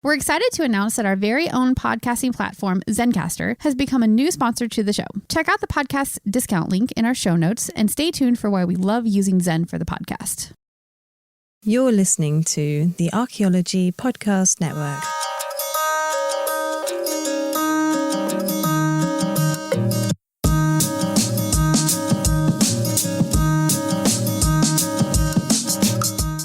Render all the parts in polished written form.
We're excited to announce that our very own podcasting platform, Zencastr, has become a new sponsor to the show. Check out the podcast's discount link in our show notes and stay tuned for why we love using Zen for the podcast. You're listening to the Archaeology Podcast Network.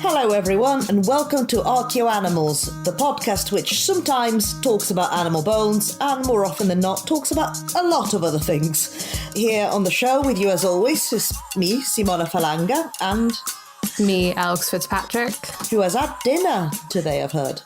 Hello everyone and welcome to Archaeoanimals, the podcast which sometimes talks about animal bones and more often than not talks about a lot of other things. Here on the show with you as always is me, Simona Falanga, and me, Alex Fitzpatrick, who has had dinner today, I've heard.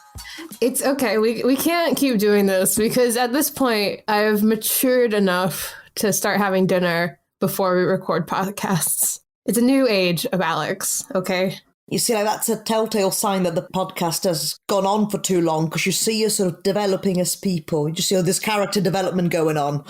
It's okay, we can't keep doing this because at this point I've matured enough to start having dinner before we record podcasts. It's a new age of Alex, okay? You see, like that's a telltale sign that the podcast has gone on for too long because you see us sort of developing as people. You just see this character development going on.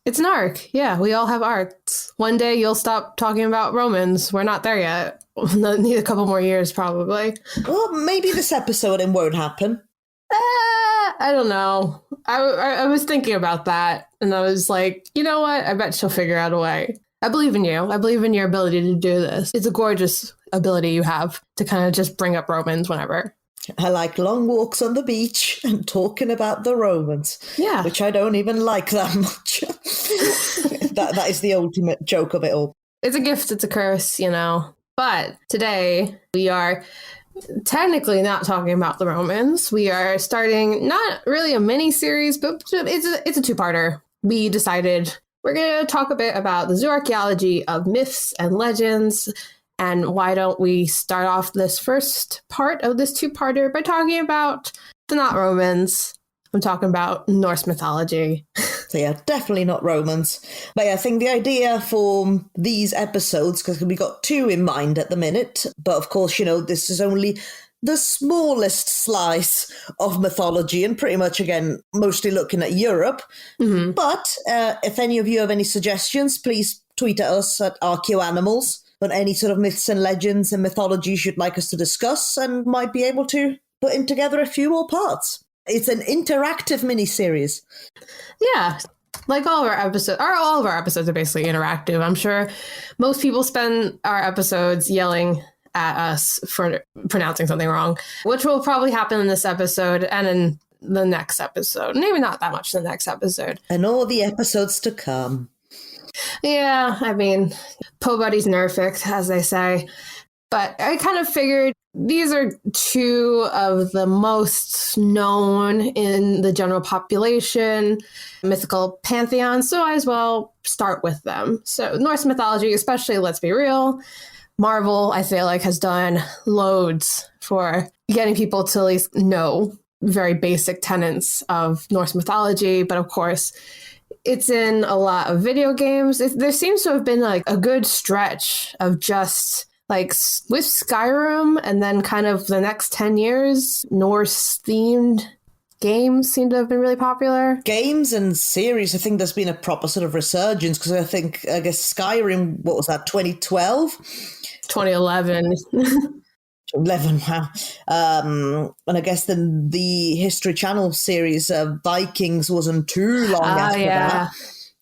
It's an arc. Yeah, we all have arcs. One day you'll stop talking about Romans. We're not there yet. Need a couple more years, probably. Well, maybe this episode it won't happen. I don't know. I was thinking about that, and I was like, you know what? I bet she'll figure out a way. I believe in you. I believe in your ability to do this. It's a gorgeous ability you have to kind of just bring up Romans whenever. I like long walks on the beach and talking about the Romans. Yeah. Which I don't even like that much. that is the ultimate joke of it all. It's a gift, it's a curse, you know. But today we are technically not talking about the Romans. We are starting not really a mini series, but it's a two-parter. We decided we're going to talk a bit about the zooarchaeology of myths and legends. And why don't we start off this first part of this two-parter by talking about the not Romans. I'm talking about Norse mythology. So yeah, definitely not Romans. But yeah, I think the idea for these episodes, because we got two in mind at the minute, but of course, you know, this is only the smallest slice of mythology and pretty much, again, mostly looking at Europe. Mm-hmm. But if any of you have any suggestions, please tweet at us at Archaeoanimals on any sort of myths and legends and mythologies you'd like us to discuss and might be able to put in together a few more parts. It's an interactive mini-series. Yeah, like all of our episodes, all of our episodes are basically interactive. I'm sure most people spend our episodes yelling at us for pronouncing something wrong, which will probably happen in this episode and in the next episode. Maybe not that much in the next episode. And all the episodes to come. Yeah, I mean, po buddies nerfect, as they say. But I kind of figured these are two of the most known in the general population mythical pantheon, so I as well start with them. So Norse mythology, especially, let's be real, Marvel, I feel like, has done loads for getting people to at least know very basic tenets of Norse mythology. But of course, it's in a lot of video games. There seems to have been like a good stretch of just like with Skyrim and then kind of the next 10 years, Norse themed games seem to have been really popular. Games and series, I think there's been a proper sort of resurgence because I guess Skyrim, what was that, 2012? 2011. 11, wow. And I guess then the History Channel series Vikings wasn't too long after that.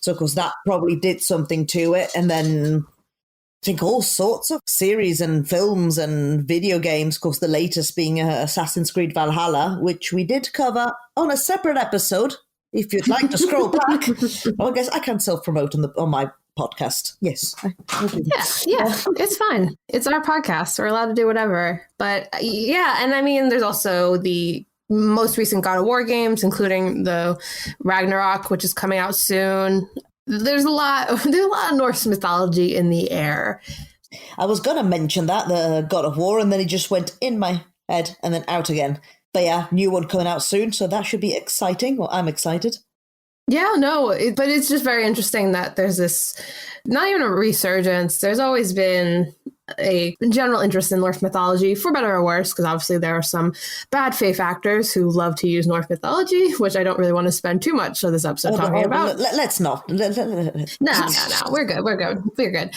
So, of course, that probably did something to it. And then I think all sorts of series and films and video games, of course, the latest being Assassin's Creed Valhalla, which we did cover on a separate episode. If you'd like to scroll back. Well, I guess I can self-promote on my podcast. Yes. Yeah, it's fine. It's our podcast. We're allowed to do whatever. But yeah, and I mean, there's also the most recent God of War games, including the Ragnarok, which is coming out soon. There's a lot of Norse mythology in the air. I was going to mention that, the God of War, and then it just went in my head and then out again. But yeah, new one coming out soon, so that should be exciting. Well, I'm excited. Yeah, no, but it's just very interesting that there's this, not even a resurgence. There's always been a general interest in Norse mythology, for better or worse, because obviously there are some bad faith actors who love to use Norse mythology, which I don't really want to spend too much of this episode talking about. Let's not. No, we're good.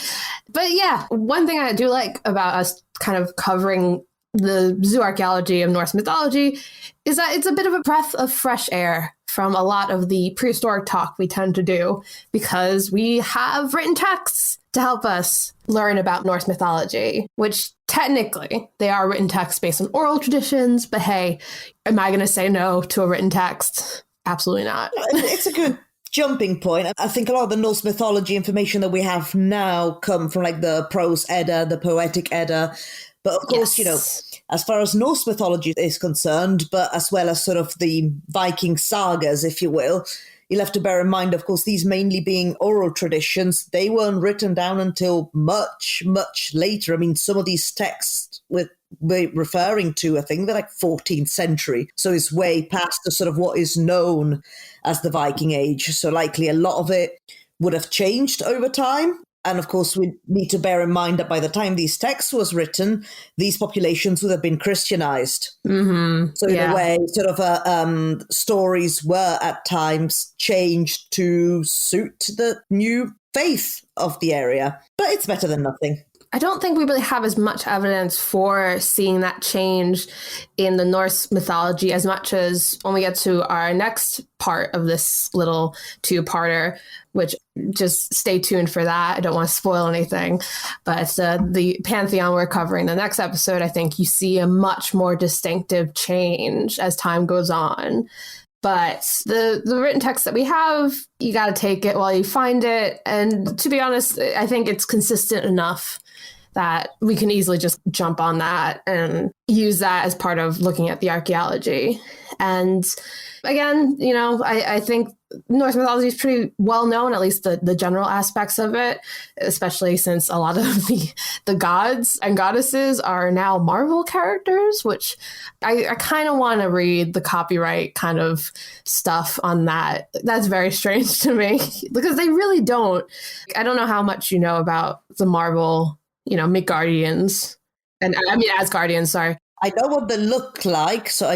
But yeah, one thing I do like about us kind of covering the zooarchaeology of Norse mythology is that it's a bit of a breath of fresh air from a lot of the prehistoric talk we tend to do, because we have written texts to help us learn about Norse mythology, which technically they are written texts based on oral traditions. But hey, am I going to say no to a written text? Absolutely not. It's a good jumping point. I think a lot of the Norse mythology information that we have now come from like the Prose Edda, the Poetic Edda. But of course, you know, as far as Norse mythology is concerned, but as well as sort of the Viking sagas, if you will, you'll have to bear in mind, of course, these mainly being oral traditions, they weren't written down until much, much later. I mean, some of these texts we're referring to, I think they're like 14th century. So it's way past the sort of what is known as the Viking Age. So likely a lot of it would have changed over time. And of course, we need to bear in mind that by the time these texts was written, these populations would have been Christianized. Mm-hmm. So in a way, sort of stories were at times changed to suit the new faith of the area. But it's better than nothing. I don't think we really have as much evidence for seeing that change in the Norse mythology as much as when we get to our next part of this little two-parter, which just stay tuned for that. I don't want to spoil anything. But the pantheon we're covering the next episode, I think you see a much more distinctive change as time goes on. But the written text that we have, you got to take it while you find it. And to be honest, I think it's consistent enough that we can easily just jump on that and use that as part of looking at the archaeology. And again, you know, I think Norse mythology is pretty well known, at least the general aspects of it, especially since a lot of the gods and goddesses are now Marvel characters, which I kind of want to read the copyright kind of stuff on that. That's very strange to me because they really don't. I don't know how much you know about the Marvel, you know, Midgardians and I mean Asgardians, sorry. I know what they look like, so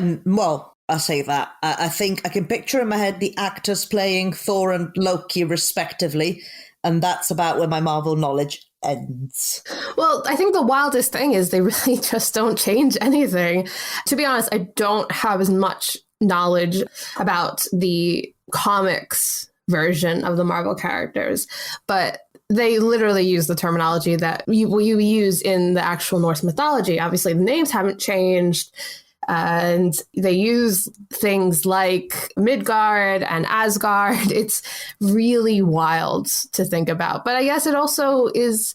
I'll say that. I think I can picture in my head the actors playing Thor and Loki respectively, and that's about where my Marvel knowledge ends. Well, I think the wildest thing is they really just don't change anything. To be honest, I don't have as much knowledge about the comics version of the Marvel characters, but they literally use the terminology that you use in the actual Norse mythology. Obviously, the names haven't changed. And they use things like Midgard and Asgard. It's really wild to think about. But I guess it also it's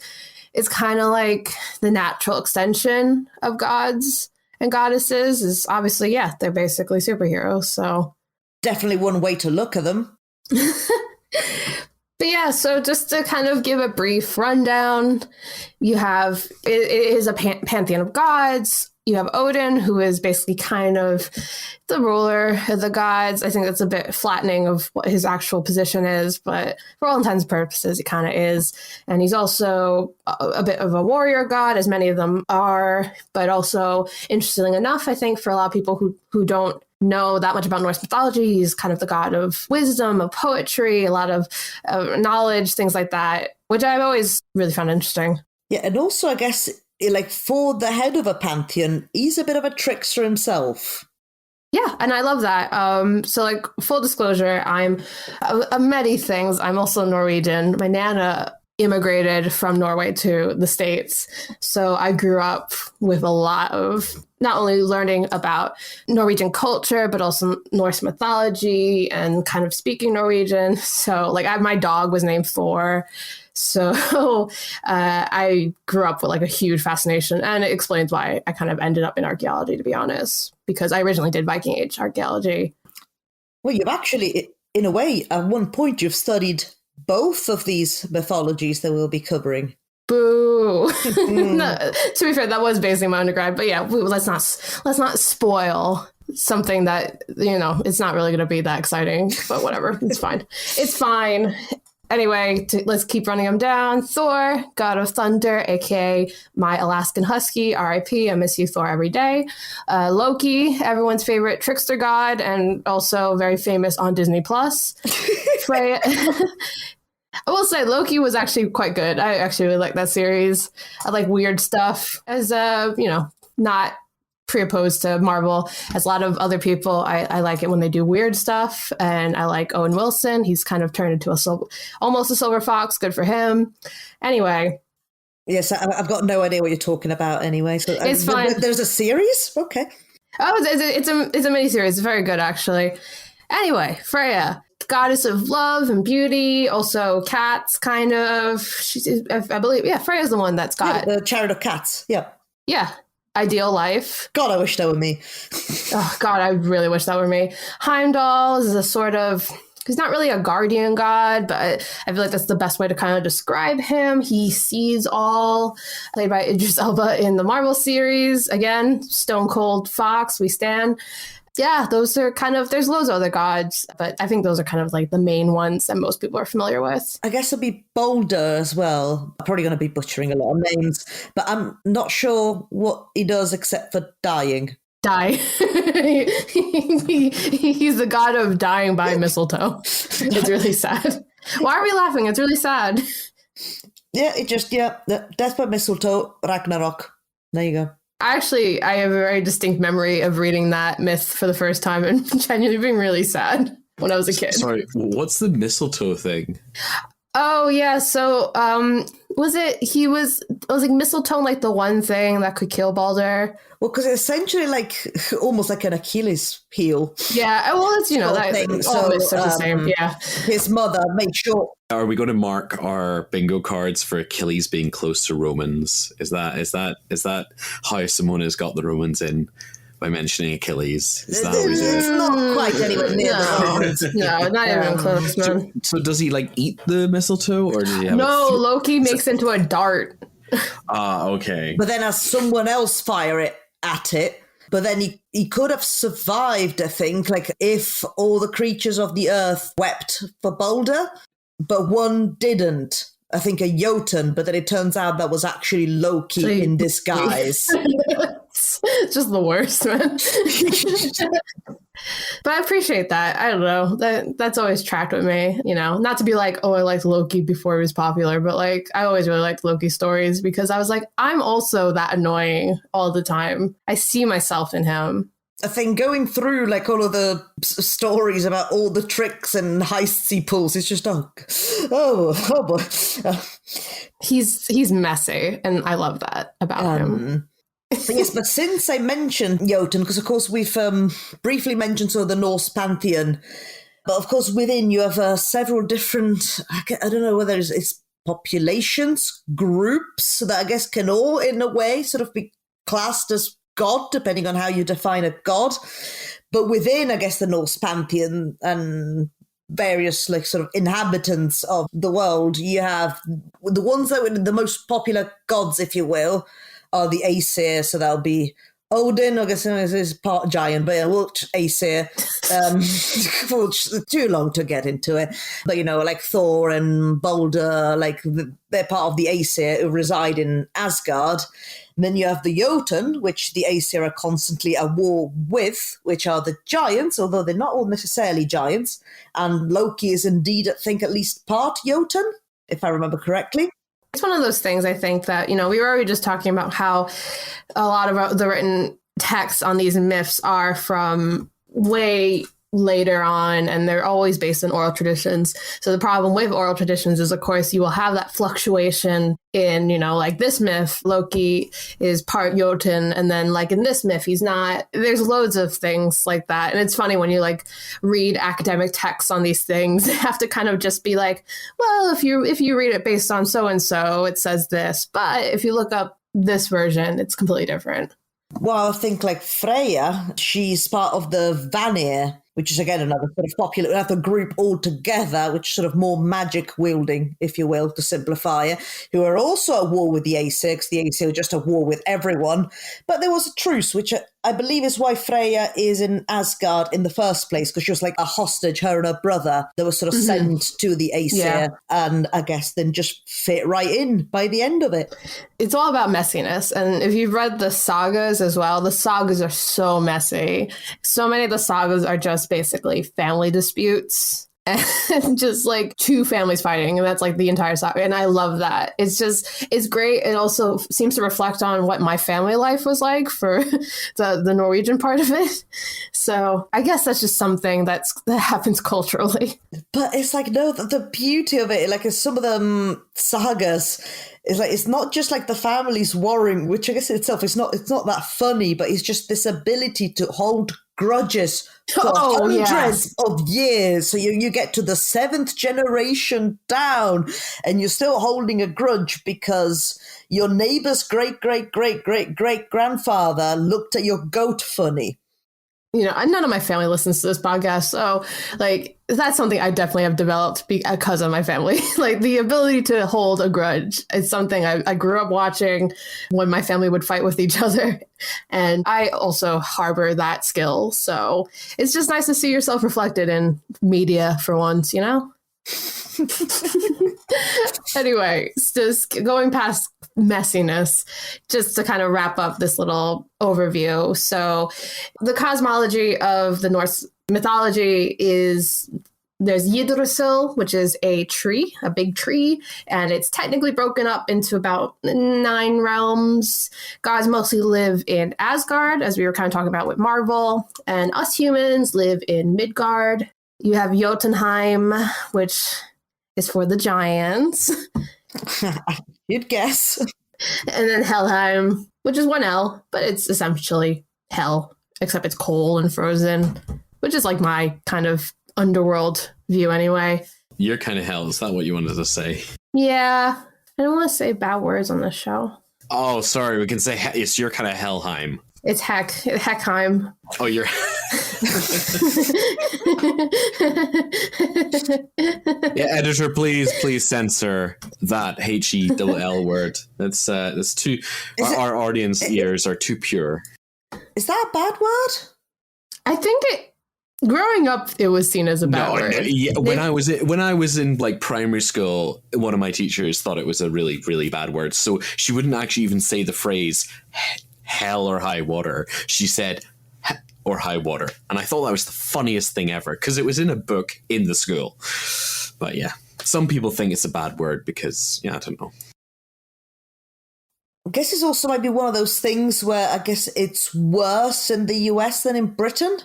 kind of like the natural extension of gods and goddesses is obviously, yeah, they're basically superheroes. So definitely one way to look at them. But yeah, so just to kind of give a brief rundown, you have, it is a pantheon of gods. You have Odin, who is basically kind of the ruler of the gods. I think that's a bit flattening of what his actual position is, but for all intents and purposes, it kind of is. And he's also a bit of a warrior god, as many of them are, but also, interestingly enough, I think for a lot of people who don't know that much about Norse mythology, he's kind of the god of wisdom, of poetry, a lot of knowledge, things like that, which I've always really found interesting. Yeah, and also I guess like for the head of a pantheon, he's a bit of a trickster himself. Yeah, and I love that. So like full disclosure, I'm many things. I'm also Norwegian. My nana immigrated from Norway to the States. So I grew up with a lot of not only learning about Norwegian culture, but also Norse mythology and kind of speaking Norwegian. So like my dog was named Thor. So I grew up with like a huge fascination, and it explains why I kind of ended up in archaeology, to be honest, because I originally did Viking Age archaeology. Well, you've actually, in a way, at one point, you've studied both of these mythologies that we'll be covering. Boo. No, to be fair, that was basically my undergrad, but yeah, let's not spoil something that, you know, it's not really going to be that exciting, but whatever. It's fine. It's fine. Anyway, let's keep running them down. Thor, god of thunder, aka my Alaskan husky, R.I.P. I miss you, Thor, every day. Loki, everyone's favorite trickster god, and also very famous on Disney Plus. Freya. I will say Loki was actually quite good. I actually really like that series. I like weird stuff as, you know, not pre-opposed to Marvel. As a lot of other people, I like it when they do weird stuff. And I like Owen Wilson. He's kind of turned into almost a silver fox. Good for him. Anyway. Yes, I've got no idea what you're talking about anyway. So it's fine. There's a series? Okay. Oh, it's a miniseries. It's very good, actually. Anyway, Freya, goddess of love and beauty, also cats, kind of. I believe, Freya's the one that's got... the chariot of cats, yeah. Yeah, ideal life. God, I wish that were me. Oh, God, I really wish that were me. Heimdall is a sort of... He's not really a guardian god, but I feel like that's the best way to kind of describe him. He sees all, played by Idris Elba in the Marvel series. Again, stone cold fox, we stand. Yeah, those are kind of, there's loads of other gods, but I think those are kind of like the main ones that most people are familiar with. I guess it'll be Brodeur as well. I'm probably going to be butchering a lot of names, but I'm not sure what he does except for dying. Die. He's the god of dying by mistletoe. It's really sad. Why are we laughing? It's really sad. Yeah, death by mistletoe, Ragnarok. There you go. I have a very distinct memory of reading that myth for the first time and genuinely being really sad when I was a kid. Sorry, what's the mistletoe thing? Oh, yeah. So was like mistletoe like the one thing that could kill Baldr? Well, because it's essentially like almost like an Achilles heel. Yeah, well, it's, that thing. All myths are the same. Yeah. His mother made sure. Are we going to mark our bingo cards for Achilles being close to Romans? Is that how Simona's got the Romans in? By mentioning Achilles. Is that how we do it? It's not quite anywhere near No, not even close, man. So does he like eat the mistletoe, or does he have Loki makes into a dart. Okay. But then has someone else fire it at it. But then he could have survived, I think, like if all the creatures of the earth wept for Baldr, but one didn't. I think a Jotun, but then it turns out that was actually Loki in disguise. It's just the worst, man. But I appreciate that. I don't know. That's always tracked with me, not to be like, oh, I liked Loki before he was popular, but like I always really liked Loki stories because I was like, I'm also that annoying all the time. I see myself in him. I think going through like all of the stories about all the tricks and heists he pulls, it's just oh boy. He's messy, and I love that about him. Yes, but since I mentioned Jotun, because of course we've briefly mentioned sort of the Norse pantheon, but of course within you have several different, I don't know whether it's populations, groups that I guess can all in a way sort of be classed as god, depending on how you define a god. But within, I guess, the Norse pantheon and various like sort of inhabitants of the world, you have the ones that were the most popular gods, if you will, are the Aesir, so that'll be Odin, I guess is part giant, but Aesir. Too long to get into it. But, like Thor and Baldr, like they're part of the Aesir who reside in Asgard. And then you have the Jotun, which the Aesir are constantly at war with, which are the giants, although they're not all necessarily giants. And Loki is indeed, I think, at least part Jotun, if I remember correctly. It's one of those things, I think, that, we were already just talking about how a lot of the written texts on these myths are from way later on, and they're always based on oral traditions. So the problem with oral traditions is, of course, you will have that fluctuation in, like this myth, Loki is part Jotun, and then like in this myth, he's not. There's loads of things like that. And it's funny when you like read academic texts on these things, you have to kind of just be like, well, if you read it based on so-and-so, it says this. But if you look up this version, it's completely different. Well, I think like Freya, she's part of the Vanir, which is again another sort of popular, another group altogether, which is sort of more magic wielding, if you will, to simplify it, who are also at war with the Aesir, because the Aesir were just at war with everyone. But there was a truce, which I believe is why Freya is in Asgard in the first place, because she was like a hostage, her and her brother, that was sort of sent to the Aesir, and I guess then just fit right in by the end of it. It's all about messiness. And if you've read the sagas as well, the sagas are so messy. So many of the sagas are just basically family disputes. and just like two families fighting, and that's like the entire saga. And I love that. It's great. It also seems to reflect on what my family life was like for the Norwegian part of it. So I guess that's just something that happens culturally. But it's like, no, the beauty of it, like some of the sagas, is like, it's not just like the families warring, which I guess in itself it's not that funny, but it's just this ability to hold grudges for hundreds of years. So you get to the 7th generation down and you're still holding a grudge because your neighbor's great-great-great-great-great-grandfather looked at your goat funny. You know, none of my family listens to this podcast. So like, that's something I definitely have developed because of my family. Like the ability to hold a grudge is something I grew up watching when my family would fight with each other. And I also harbor that skill. So it's just nice to see yourself reflected in media for once, you know? Anyway, just going past messiness, just to kind of wrap up this little overview. So the cosmology of the Norse mythology is there's Yggdrasil, which is a tree, a big tree, and it's technically broken up into about 9 realms. Gods mostly live in Asgard, as we were kind of talking about with Marvel, and us humans live in Midgard. You have Jotunheim, which is for the giants. You'd guess. And then Helheim, which is 1 L, but it's essentially hell, except it's cold and frozen, which is like my kind of underworld view anyway. You're kind of hell. Is that what you wanted to say? Yeah. I don't want to say bad words on this show. Oh, sorry. We can say it's your kind of Helheim. It's Heckheim. Oh, you're... Yeah, editor, please censor that HELL word. That's too... Our audience ears are too pure. Is that a bad word? I think growing up, it was seen as a bad word. Yeah, when I was in like primary school, one of my teachers thought it was a really, really bad word. So she wouldn't actually even say the phrase hell or high water. She said or high water. And I thought that was the funniest thing ever because it was in a book in the school. But yeah, some people think it's a bad word because, I don't know. I guess it's also might be one of those things where I guess it's worse in the US than in Britain.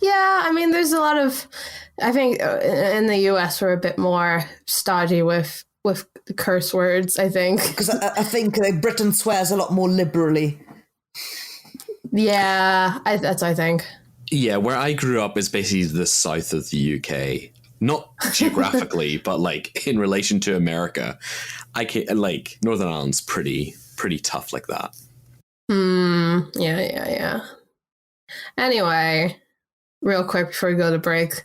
Yeah, I mean, there's a lot of, I think in the US we're a bit more stodgy with curse words, I think. Because I think Britain swears a lot more liberally. Yeah, that's I think. Yeah, where I grew up is basically the south of the UK. Not geographically, but like in relation to America. Like Northern Ireland's pretty tough like that. Yeah. Anyway, real quick before we go to break,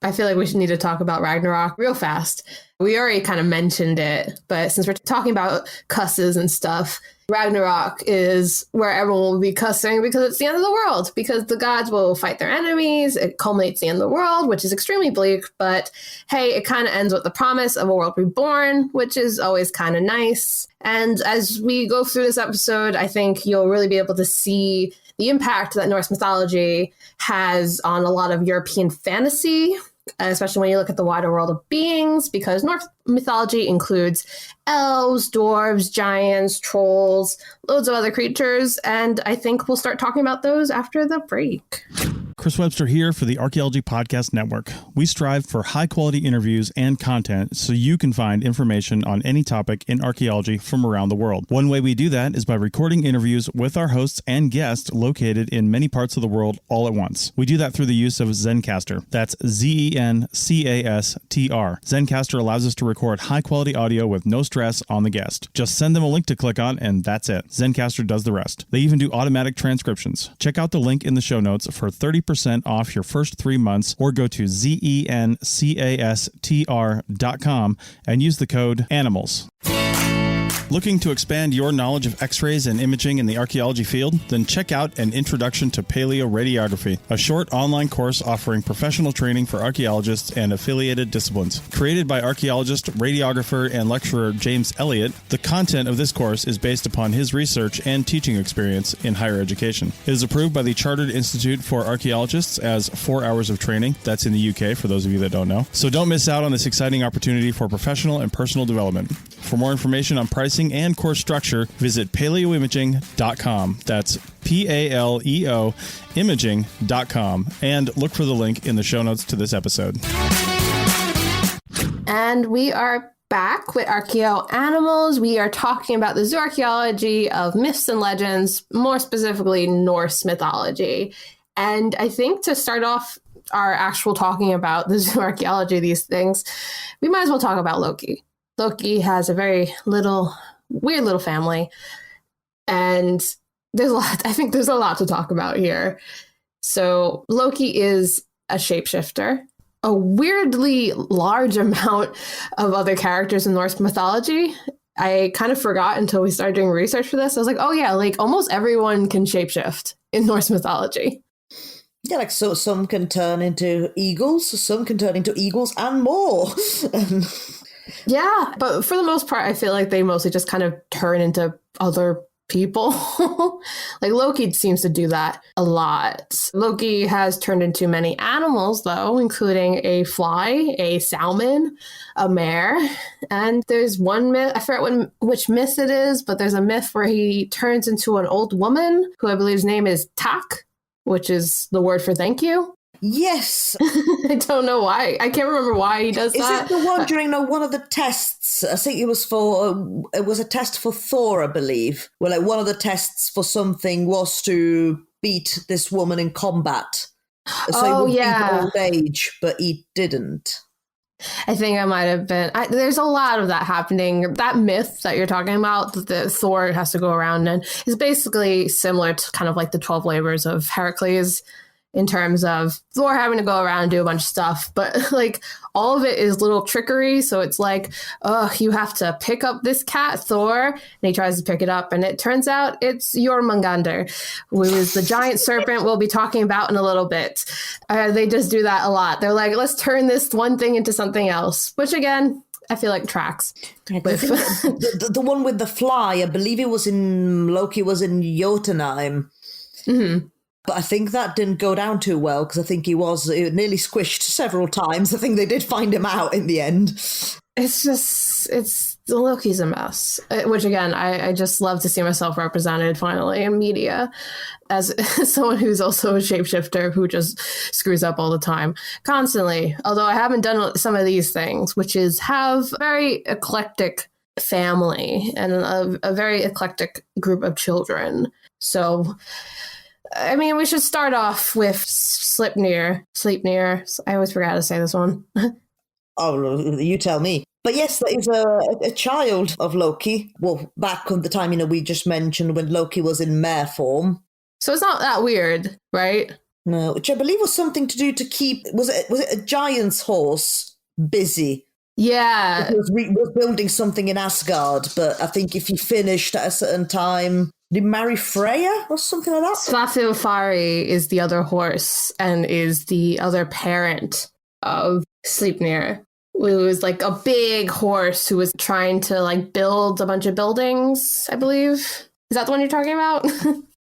I feel like we should need to talk about Ragnarok real fast. We already kind of mentioned it, but since we're talking about cusses and stuff, Ragnarok is where everyone will be cussing because it's the end of the world, because the gods will fight their enemies. It culminates the end of the world, which is extremely bleak, but hey, it kind of ends with the promise of a world reborn, which is always kind of nice. And as we go through this episode, I think you'll really be able to see the impact that Norse mythology has on a lot of European fantasy, especially when you look at the wider world of beings, because Norse mythology includes elves, dwarves, giants, trolls, loads of other creatures, and I think we'll start talking about those after the break. Chris Webster here for the Archaeology Podcast Network. We strive for high-quality interviews and content so you can find information on any topic in archaeology from around the world. One way we do that is by recording interviews with our hosts and guests located in many parts of the world all at once. We do that through the use of Zencastr. That's Zencastr. Zencastr allows us to record high-quality audio with no stress on the guest. Just send them a link to click on, and that's it. Zencastr does the rest. They even do automatic transcriptions. Check out the link in the show notes for 30% off your first 3 months, or go to zencastr.com and use the code ANIMALS. Looking to expand your knowledge of X-rays and imaging in the archaeology field? Then check out An Introduction to Paleoradiography, a short online course offering professional training for archaeologists and affiliated disciplines. Created by archaeologist, radiographer, and lecturer James Elliott, the content of this course is based upon his research and teaching experience in higher education. It is approved by the Chartered Institute for Archaeologists as 4 hours of training. That's in the UK, for those of you that don't know. So don't miss out on this exciting opportunity for professional and personal development. For more information on pricing and course structure, visit paleoimaging.com. That's PALEO imaging.com, and look for the link in the show notes to this episode. And we are back with Archaeo Animals. We are talking about the zooarchaeology of myths and legends, more specifically Norse mythology. And I think to start off our actual talking about the zooarchaeology of these things, we might as well talk about Loki. Loki has a very weird little family, and I think there's a lot to talk about here. So Loki is a shapeshifter, a weirdly large amount of other characters in Norse mythology. I kind of forgot until we started doing research for this. I was like, oh yeah, like almost everyone can shapeshift in Norse mythology. Yeah, like so some can turn into eagles, some can turn into eagles and more. Yeah, but for the most part, I feel like they mostly just kind of turn into other people. Like Loki seems to do that a lot. Loki has turned into many animals, though, including a fly, a salmon, a mare. And there's one myth, I forget which myth it is, but there's a myth where he turns into an old woman who I believe his name is Tak, which is the word for thank you. Yes. I don't know why. I can't remember why he does that. Is it the one during one of the tests? I think it was a test for Thor, I believe, where like one of the tests for something was to beat this woman in combat. So he would beat old age, but he didn't. I think I might have been. There's a lot of that happening. That myth that you're talking about, that Thor has to go around and is basically similar to kind of like the 12 labors of Heracles, in terms of Thor having to go around and do a bunch of stuff. But like all of it is little trickery. So it's like, oh, you have to pick up this cat, Thor. And he tries to pick it up. And it turns out it's Jörmungandr, who is the giant serpent we'll be talking about in a little bit. They just do that a lot. They're like, let's turn this one thing into something else, which again, I feel like tracks. The one with the fly, I believe Loki was in Jotunheim. Mm-hmm. But I think that didn't go down too well because I think he was nearly squished several times. I think they did find him out in the end. Loki's a mess, which again, I just love to see myself represented finally in media as someone who's also a shapeshifter who just screws up all the time, constantly. Although I haven't done some of these things, which is have a very eclectic family and a very eclectic group of children. So I mean, we should start off with Sleipnir. I always forget how to say this one. Oh, you tell me. But yes, that is a child of Loki. Well, back on the time, we just mentioned when Loki was in mare form. So it's not that weird, right? No, which I believe was something to do to keep, was it a giant's horse busy? Yeah. He was building something in Asgard, but I think if he finished at a certain time, did he marry Freya or something like that? Svafilfari is the other horse and is the other parent of Sleipnir, who was like a big horse who was trying to like build a bunch of buildings, I believe. Is that the one you're talking about?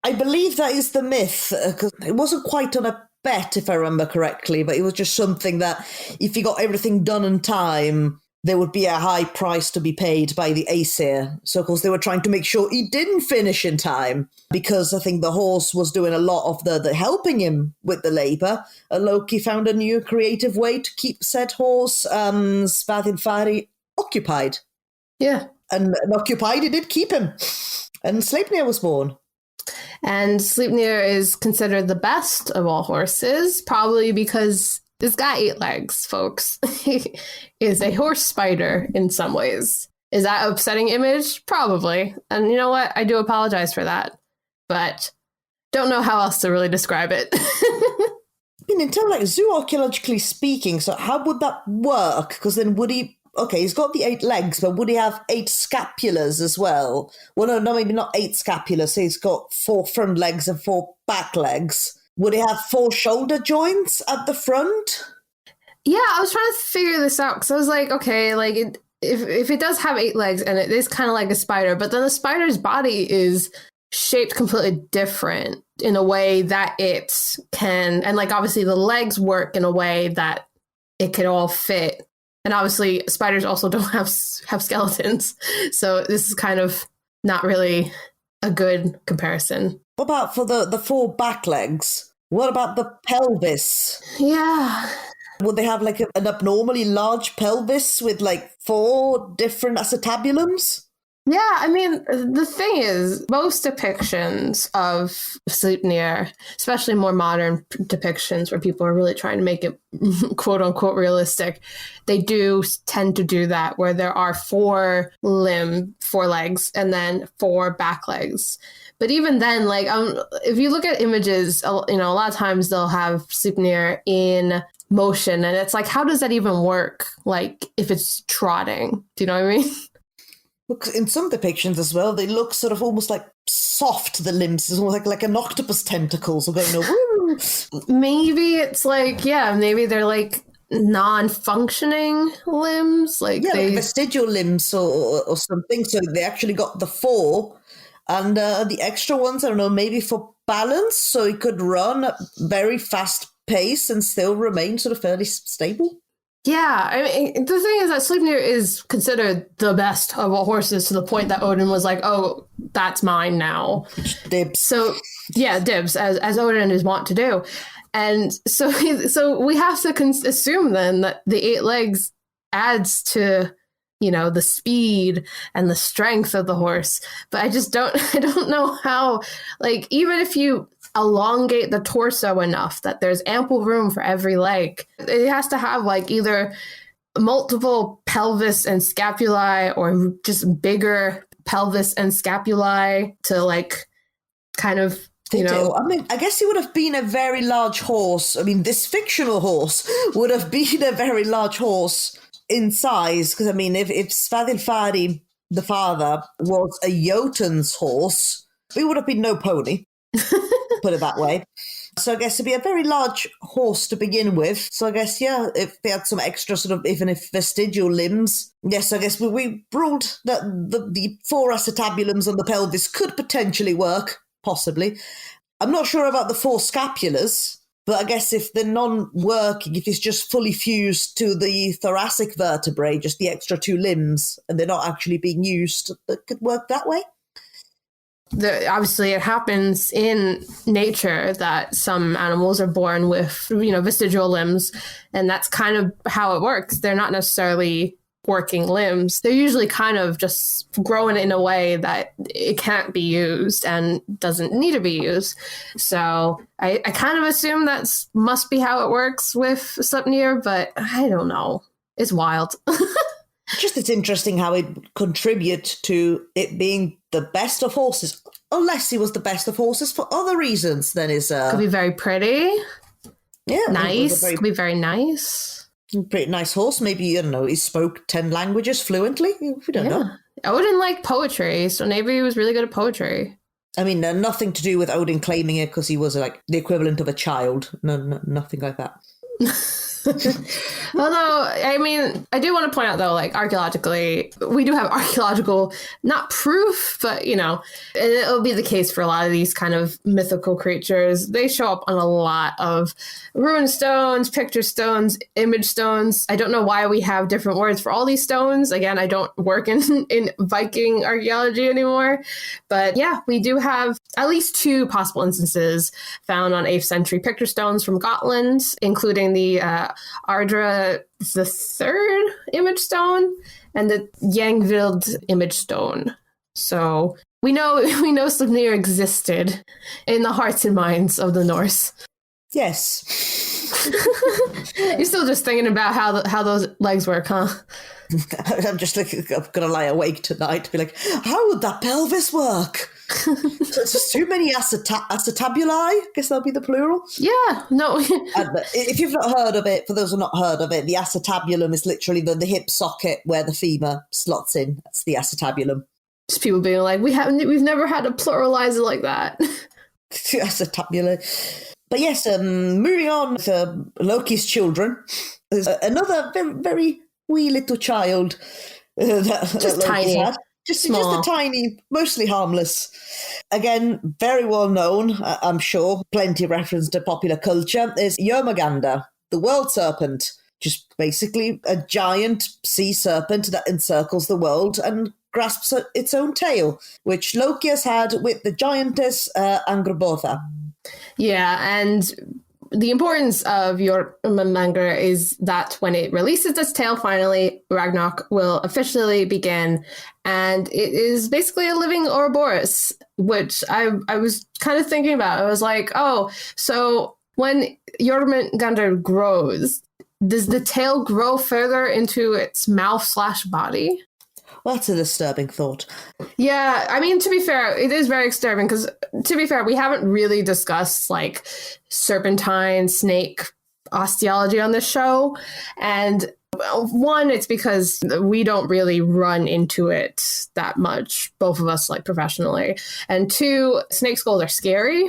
I believe that is the myth, because it wasn't quite on a bet, if I remember correctly, but it was just something that if you got everything done in time, there would be a high price to be paid by the Aesir. So, of course, they were trying to make sure he didn't finish in time, because I think the horse was doing a lot of the helping him with the labour. Loki found a new creative way to keep said horse, Svafilfari, occupied. Yeah. And occupied, he did keep him. And Sleipnir was born. And Sleipnir is considered the best of all horses, probably because this guy 8 legs, folks. He is a horse spider in some ways. Is that an upsetting image? Probably. And you know what? I do apologize for that. But don't know how else to really describe it. I mean, in terms like zooarchaeologically speaking, so how would that work? Because then would he okay, he's got the 8 legs, but would he have 8 scapulars as well? Well, no, maybe not 8 scapulars. So he's got 4 front legs and 4 back legs. Would he have 4 shoulder joints at the front? Yeah, I was trying to figure this out because I was like, okay, like if it does have 8 legs and it is kind of like a spider, but then the spider's body is shaped completely different in a way that it can, and like obviously the legs work in a way that it could all fit. And obviously spiders also don't have skeletons. So this is kind of not really a good comparison. What about for the 4 back legs? What about the pelvis? Yeah. Would they have like an abnormally large pelvis with like 4 different acetabulums? Yeah, I mean, the thing is, most depictions of Sleipnir, especially more modern depictions where people are really trying to make it quote unquote realistic, they do tend to do that where there are 4 legs and then 4 back legs. But even then, like, if you look at images, a lot of times they'll have Sleipnir in motion, and it's like, how does that even work? Like, if it's trotting, do you know what I mean? Look, in some depictions as well, they look sort of almost like soft, the limbs. It's almost like an octopus tentacles are going, woo. Maybe it's like, maybe they're like non-functioning limbs. Like like vestigial limbs or something. So they actually got the 4 and the extra ones, I don't know, maybe for balance. So he could run at very fast pace and still remain sort of fairly stable. Yeah, I mean, the thing is that Sleipnir is considered the best of all horses to the point that Odin was like, oh, that's mine now. Dibs. So, yeah, dibs, as Odin is wont to do. And so we have to assume then that the 8 legs adds to, the speed and the strength of the horse. But I don't know how, like, even if you elongate the torso enough that there's ample room for every leg, it has to have like either multiple pelvis and scapulae or just bigger pelvis and scapulae to like kind of, I mean, I guess he would have been a very large horse. I mean, this fictional horse would have been a very large horse in size. Because, I mean, if Svadilfari, the father, was a Jotun's horse, it would have been no pony. Put it that way. So I guess it'd be a very large horse to begin with. So I guess, if they had some extra sort of, even if vestigial limbs, yes, I guess we ruled that the 4 acetabulums on the pelvis could potentially work, possibly. I'm not sure about the 4 scapulars, but I guess if they're non-working, if it's just fully fused to the thoracic vertebrae, just the extra 2 limbs, and they're not actually being used, that could work that way. Obviously it happens in nature that some animals are born with, vestigial limbs, and that's kind of how it works. They're not necessarily working limbs. They're usually kind of just growing in a way that it can't be used and doesn't need to be used. So I kind of assume that must be how it works with Sleipnir, but I don't know. It's wild. Just it's interesting how it contribute to it being the best of horses, unless he was the best of horses for other reasons than his... Could be very pretty. Yeah. Nice. Could be very nice. Pretty nice horse. Maybe, I don't know, he spoke 10 languages fluently. We don't know. Odin liked poetry, so maybe he was really good at poetry. I mean, nothing to do with Odin claiming it because he was like the equivalent of a child. No, nothing like that. Although, I mean, I do want to point out, though, like, archaeologically, we do have archaeological, not proof, but, and it'll be the case for a lot of these kind of mythical creatures. They show up on a lot of rune stones, picture stones, image stones. I don't know why we have different words for all these stones. Again, I don't work in Viking archaeology anymore. But yeah, we do have at least 2 possible instances found on 8th century picture stones from Gotland, including the Ardra, the 3rd image stone, and the Yangvild image stone. So we know Sleipnir existed in the hearts and minds of the Norse. Yes. You're still just thinking about how those legs work, huh? I'm just like, I'm gonna lie awake tonight to be like, how would that pelvis work? So it's just too many acetabuli. I guess that'll be the plural. Yeah, no. And if you've not heard of it, for those who have not heard of it, the acetabulum is literally the hip socket where the femur slots in. That's the acetabulum. Just people being like, we've never had to pluralize it like that. Acetabula. But yes, moving on to Loki's children. There's another very, very wee little child that tiny. had. Just a tiny, mostly harmless. Again, very well known, I'm sure, plenty of reference to popular culture, is Jörmungandr, the world serpent. Just basically a giant sea serpent that encircles the world and grasps its own tail, which Loki has had with the giantess Angrboda. Yeah, and the importance of Jörmungandr is that when it releases its tail finally, Ragnarok will officially begin. And it is basically a living Ouroboros, which I was kind of thinking about. I was like, oh, so when Jörmungandr grows, does the tail grow further into its mouth/body? Well, that's a disturbing thought. Yeah, I mean, to be fair, it is very disturbing because, to be fair, we haven't really discussed like serpentine, snake osteology on this show. And one, it's because we don't really run into it that much, both of us, like professionally. And two, snake skulls are scary.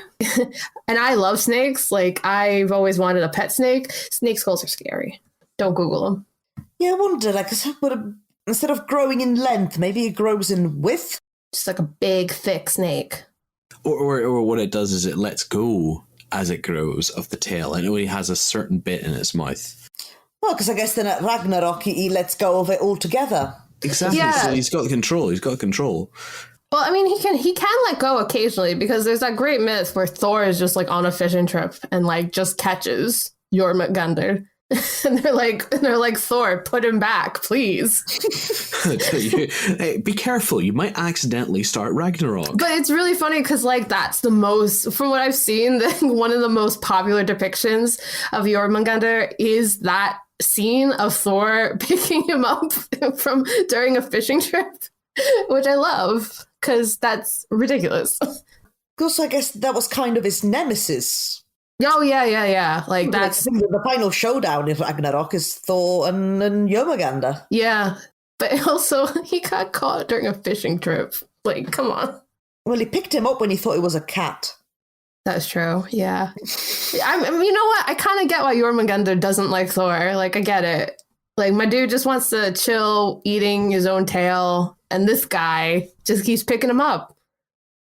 And I love snakes. Like, I've always wanted a pet snake. Snake skulls are scary. Don't Google them. Yeah, I wonder, like, instead of growing in length, maybe it grows in width? Just like a big, thick snake. Or what it does is it lets go as it grows of the tail, and it only has a certain bit in its mouth. Well, because I guess then at Ragnarok, he lets go of it altogether. Exactly. Yeah. So he's got control. Well, I mean, he can let go occasionally, because there's that great myth where Thor is just like on a fishing trip and like just catches Jörmungandr. And they're like, Thor, put him back, please. Hey, be careful. You might accidentally start Ragnarok. But it's really funny because, like, that's the most, from what I've seen, one of the most popular depictions of Jörmungandr is that scene of Thor picking him up from during a fishing trip, which I love because that's ridiculous. Also, I guess that was kind of his nemesis. Oh, yeah. Like, that's... the final showdown in Ragnarok is Thor and Jörmungandr. Yeah. But also, he got caught during a fishing trip. Like, come on. Well, he picked him up when he thought he was a cat. That's true, yeah. I mean, you know what? I kind of get why Jörmungandr doesn't like Thor. Like, I get it. Like, my dude just wants to chill eating his own tail, and this guy just keeps picking him up.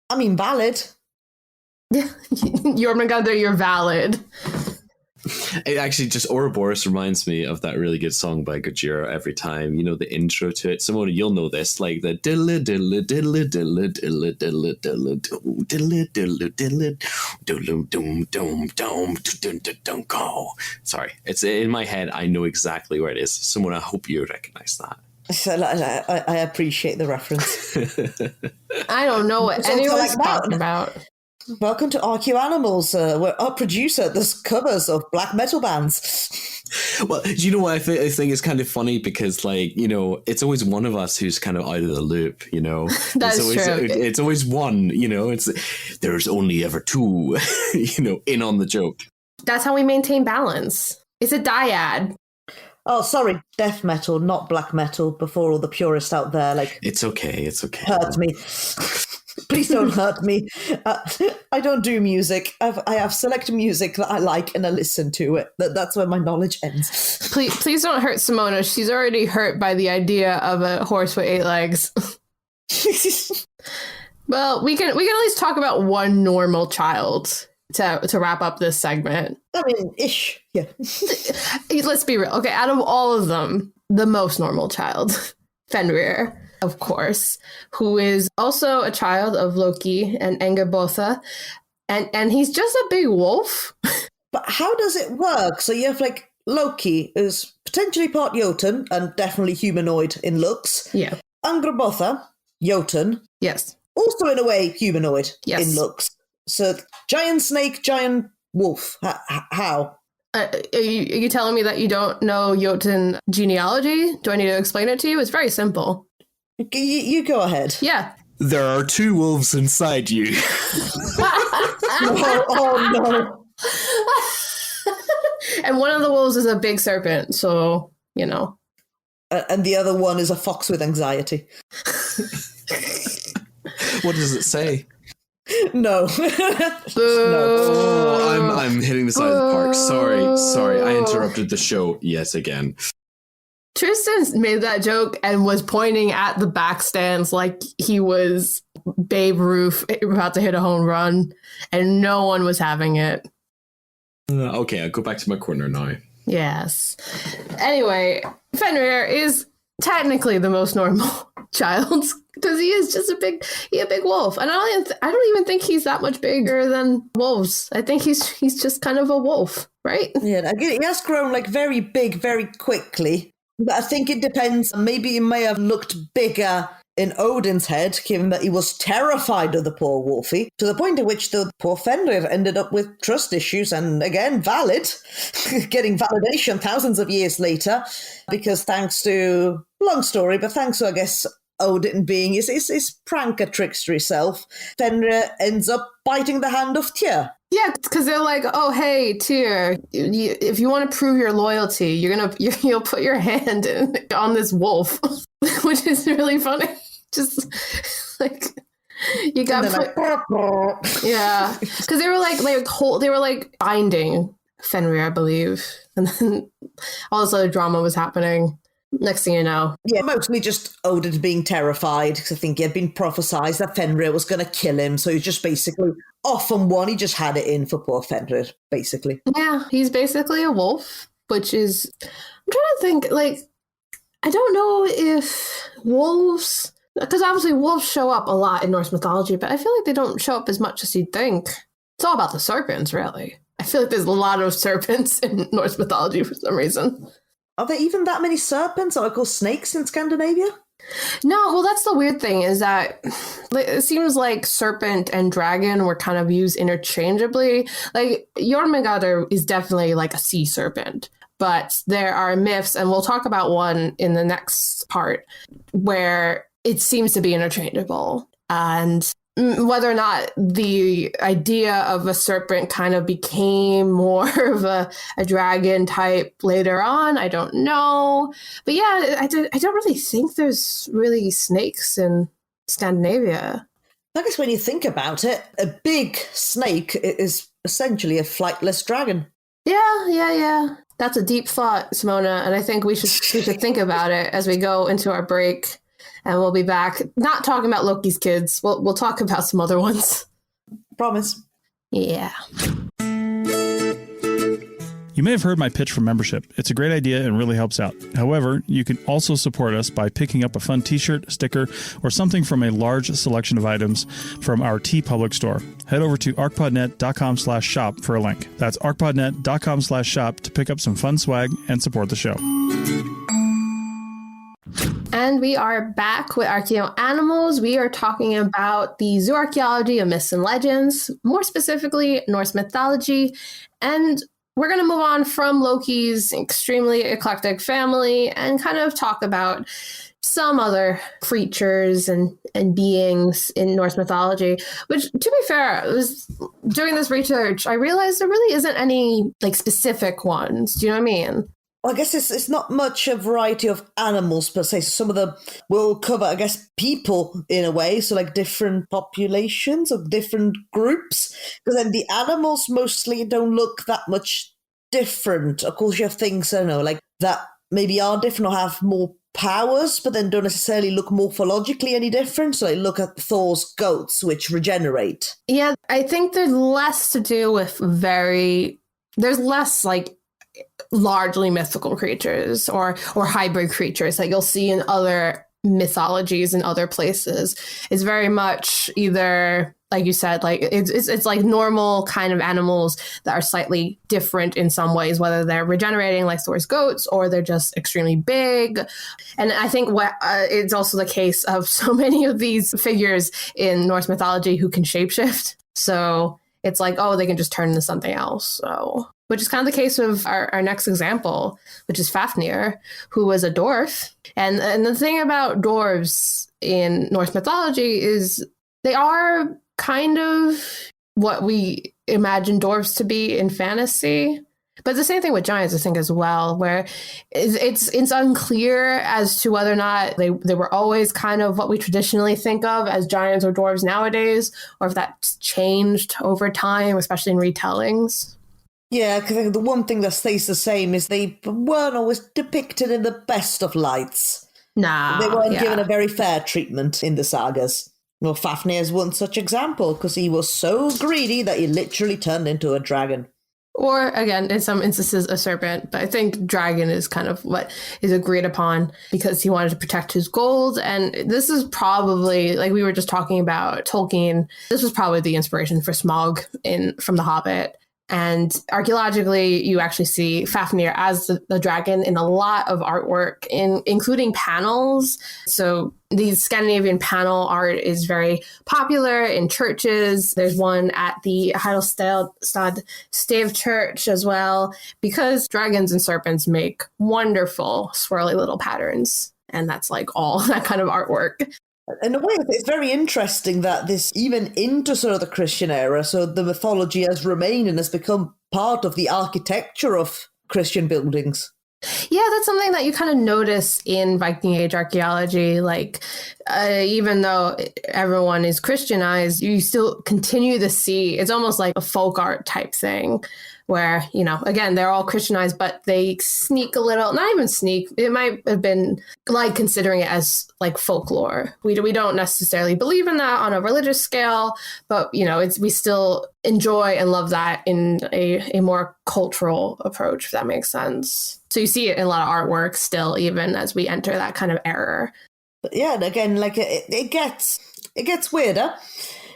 I mean, valid. Jörmungandr, you're valid. It actually just Ouroboros reminds me of that really good song by Grettir every time. You know, the intro to it. Simona, you'll know this, like the diddle diddle diddle diddle diddle diddle diddle diddle diddle diddle doom doom doom doom doom go. Sorry, it's in my head. I know exactly where it is. Simona, I hope you recognize that. So, I appreciate the reference. I don't know what anyone's talking about. Welcome to Archaeoanimals, where our producer does covers of black metal bands. Well, do you know what I think is kind of funny? Because, like, you know, it's always one of us who's kind of out of the loop, you know? That's true. It's always one, you know? There's only ever two, you know, in on the joke. That's how we maintain balance. It's a dyad. Oh, sorry, death metal, not black metal, before all the purists out there, like... It's okay. Hurt me. Please don't hurt me. I don't do music. I have select music that I like and I listen to it. That's where my knowledge ends. Please don't hurt Simona. She's already hurt by the idea of a horse with 8 legs. Well, we can at least talk about one normal child to wrap up this segment. I mean, ish. Yeah. Let's be real. Okay, out of all of them, the most normal child, Fenrir, of course, who is also a child of Loki and Angrboda, and he's just a big wolf. But how does it work? So you have, like, Loki is potentially part Jotun and definitely humanoid in looks. Yeah. Angrboda, Jotun. Yes. Also, in a way, humanoid Yes. in looks. So giant snake, giant wolf. How? Are you telling me that you don't know Jotun genealogy? Do I need to explain it to you? It's very simple. You go ahead. Yeah. There are 2 wolves inside you. Oh no. And one of the wolves is a big serpent, so, you know. And the other one is a fox with anxiety. What does it say? No. Oh, I'm hitting the side of the park. Sorry, I interrupted the show yet again. Tristan made that joke and was pointing at the back stands like he was Babe Ruth about to hit a home run, and no one was having it. Okay, I'll go back to my corner now. Yes. Anyway, Fenrir is technically the most normal child because he is just a big wolf, and I don't even think he's that much bigger than wolves. I think he's just kind of a wolf, right? Yeah, he has grown like very big very quickly, but I think it depends. Maybe he may have looked bigger in Odin's head, given that he was terrified of the poor Wolfie, to the point at which the poor Fenrir ended up with trust issues, and again, valid, getting validation thousands of years later, because thanks to, long story, but thanks to, I guess, Odin being his pranker trickster self, Fenrir ends up biting the hand of Tyr. Yeah, because they're like, oh, hey, Tyr, if you want to prove your loyalty, you'll put your hand on this wolf, which is really funny. Just like you got yeah, because they were like binding Fenrir, I believe, and then all this other drama was happening. Next thing you know, yeah, mostly just Odin being terrified because I think he had been prophesied that Fenrir was going to kill him, so he's just basically off on one. He just had it in for poor Fenrir, basically. Yeah, he's basically a wolf, which is, I'm trying to think, like, I don't know if wolves, because obviously wolves show up a lot in Norse mythology, but I feel like they don't show up as much as you'd think. It's all about the serpents, really. I feel like there's a lot of serpents in Norse mythology for some reason. Are there even that many serpents, or called snakes, in Scandinavia? No, well, that's the weird thing, is that it seems like serpent and dragon were kind of used interchangeably. Like, Jörmungandr is definitely like a sea serpent, but there are myths, and we'll talk about one in the next part, where it seems to be interchangeable. And whether or not the idea of a serpent kind of became more of a dragon type later on, I don't know. But yeah, I don't really think there's really snakes in Scandinavia. I guess when you think about it, a big snake is essentially a flightless dragon. Yeah. That's a deep thought, Simona, and I think we should think about it as we go into our break. And we'll be back, not talking about Loki's kids. We'll talk about some other ones. Promise. Yeah. You may have heard my pitch for membership. It's a great idea and really helps out. However, you can also support us by picking up a fun t-shirt, sticker, or something from a large selection of items from our TeePublic store. Head over to arcpodnet.com/shop for a link. That's arcpodnet.com/shop to pick up some fun swag and support the show. And we are back with Archaeo Animals. We are talking about the Zooarchaeology of myths and legends, more specifically Norse mythology. And we're going to move on from Loki's extremely eclectic family and kind of talk about some other creatures and beings in Norse mythology, which, to be fair, doing this research, I realized there really isn't any like specific ones. Do you know what I mean? Well, I guess it's not much a variety of animals per se. So some of them will cover, I guess, people in a way. So like different populations of different groups. Because then the animals mostly don't look that much different. Of course, you have things, I don't know, like that maybe are different or have more powers, but then don't necessarily look morphologically any different. So like look at Thor's goats, which regenerate. Yeah, I think there's less to do with there's less like largely mythical creatures or hybrid creatures that you'll see in other mythologies in other places. It's very much either, like you said, like it's like normal kind of animals that are slightly different in some ways, whether they're regenerating like Thor's goats or they're just extremely big. And I think it's also the case of so many of these figures in Norse mythology who can shapeshift. So it's like, oh, they can just turn into something else. So, which is kind of the case of our next example, which is Fafnir, who was a dwarf. And the thing about dwarves in Norse mythology is they are kind of what we imagine dwarves to be in fantasy. But the same thing with giants, I think, as well, where it's unclear as to whether or not they were always kind of what we traditionally think of as giants or dwarves nowadays, or if that's changed over time, especially in retellings. Yeah, because the one thing that stays the same is they weren't always depicted in the best of lights. Nah. They weren't given a very fair treatment in the sagas. Well, Fafnir is one such example, because he was so greedy that he literally turned into a dragon. Or, again, in some instances, a serpent. But I think dragon is kind of what is agreed upon because he wanted to protect his gold. And this is probably, like we were just talking about Tolkien, this was probably the inspiration for Smaug from The Hobbit. And archaeologically, you actually see Fafnir as the dragon in a lot of artwork, including panels. So the Scandinavian panel art is very popular in churches. There's one at the Heidelstad Stave Church as well, because dragons and serpents make wonderful swirly little patterns. And that's like all that kind of artwork. In a way, it's very interesting that this, even into sort of the Christian era, so the mythology has remained and has become part of the architecture of Christian buildings. Yeah, that's something that you kind of notice in Viking Age archaeology. Like, even though everyone is Christianized, you still continue to see, it's almost like a folk art type thing where, you know, again, they're all Christianized, but they sneak a little, not even sneak, it might have been like considering it as like folklore. We don't necessarily believe in that on a religious scale, but, you know, we still enjoy and love that in a more cultural approach, if that makes sense. So you see it in a lot of artwork still, even as we enter that kind of era. But yeah, and again, like it gets weirder.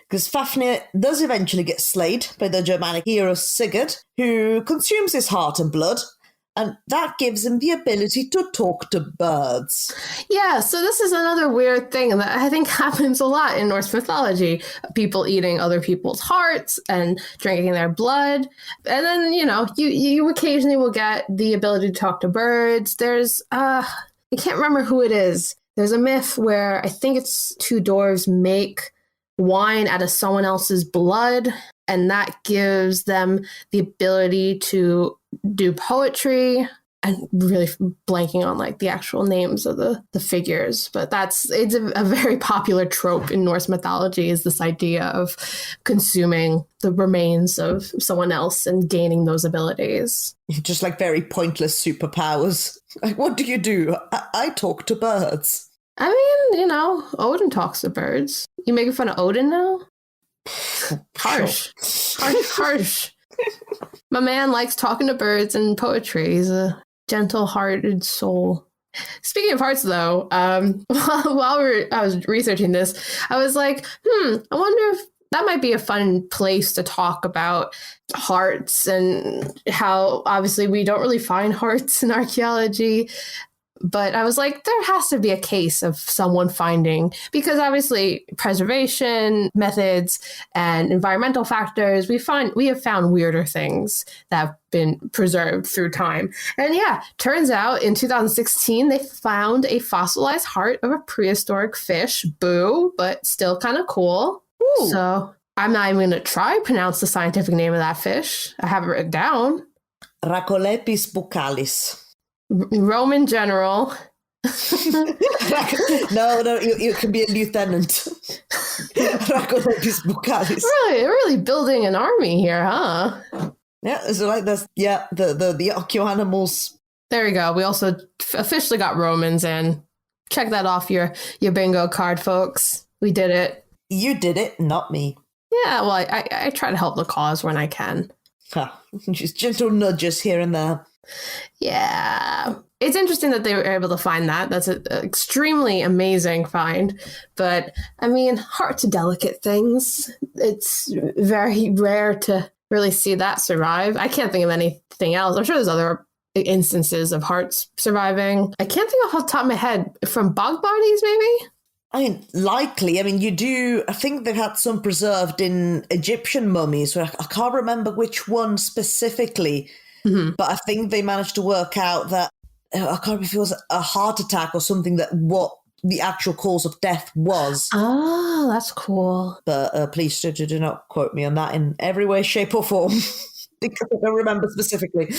Because Fafnir does eventually get slayed by the Germanic hero Sigurd, who consumes his heart and blood, and that gives him the ability to talk to birds. Yeah, so this is another weird thing that I think happens a lot in Norse mythology. People eating other people's hearts and drinking their blood. And then, you know, you occasionally will get the ability to talk to birds. There's, I can't remember who it is. There's a myth where I think it's two dwarves make wine out of someone else's blood, and that gives them the ability to do poetry. I'm really blanking on like the actual names of the figures, but it's a very popular trope in Norse mythology, is this idea of consuming the remains of someone else and gaining those abilities. Just like very pointless superpowers. Like, what do? I talk to birds. I mean, you know, Odin talks to birds. You making fun of Odin now? Harsh. My man likes talking to birds and poetry. He's a gentle-hearted soul. Speaking of hearts, though, while I was researching this, I was like, I wonder if that might be a fun place to talk about hearts and how obviously we don't really find hearts in archaeology. But I was like, there has to be a case of someone finding, because obviously preservation methods and environmental factors, we have found weirder things that have been preserved through time. And yeah, turns out in 2016, they found a fossilized heart of a prehistoric fish. Boo, but still kind of cool. Ooh. So I'm not even going to try to pronounce the scientific name of that fish. I have it written down. Racolepis buccalis. Roman general. No, you can be a lieutenant. Racolepis buccalis. Really building an army here, huh? Yeah, so like this. Yeah, the Occhio animals. There we go. We also officially got Romans in. Check that off your bingo card, folks. We did it. You did it, not me. Yeah, well, I try to help the cause when I can. Just gentle nudges here and there. Yeah. It's interesting that they were able to find that. That's an extremely amazing find. But, I mean, hearts are delicate things. It's very rare to really see that survive. I can't think of anything else. I'm sure there's other instances of hearts surviving. I can't think off the top of my head. From bog bodies, maybe? I mean, likely. I mean, I think they've had some preserved in Egyptian mummies. I can't remember which one specifically, but I think they managed to work out that, I can't remember if it was a heart attack or something, that what the actual cause of death was. Oh, that's cool. But please do not quote me on that in every way, shape or form. Because I don't remember specifically.